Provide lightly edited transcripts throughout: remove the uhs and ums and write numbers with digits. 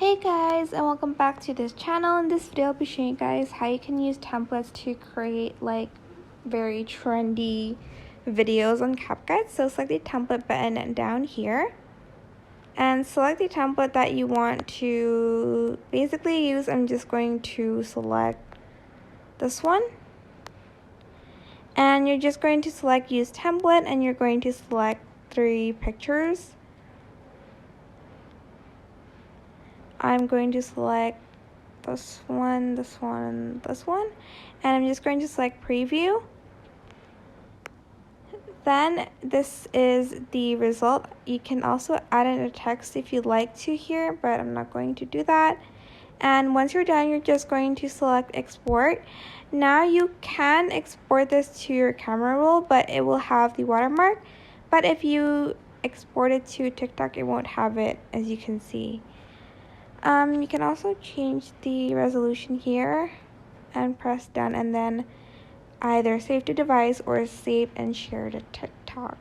Hey guys, and welcome back to this channel. In this video I'll be showing you guys how you can use templates to create like very trendy videos on CapCut. So select the template button down here and select the template that you want to basically use. I'm just going to select this one, and you're just going to select use template, and you're going to select 3 pictures. I'm going to select this one, this one, and this one, and I'm just going to select preview. Then this is the result. You can also add in a text if you'd like to here, but I'm not going to do that. And once you're done, you're just going to select export. Now you can export this to your camera roll, but it will have the watermark. But if you export it to TikTok, it won't have it, as you can see. You can also change the resolution here and press done, and then either save to device or save and share to TikTok.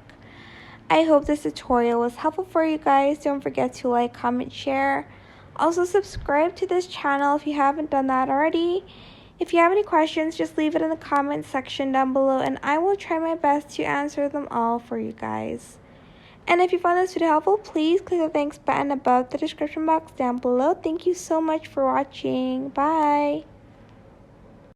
I hope this tutorial was helpful for you guys. Don't forget to like, comment, share. Also subscribe to this channel if you haven't done that already. If you have any questions, just leave it in the comment section down below, and I will try my best to answer them all for you guys. And if you found this video helpful, please click the thanks button above the description box down below. Thank you so much for watching. Bye.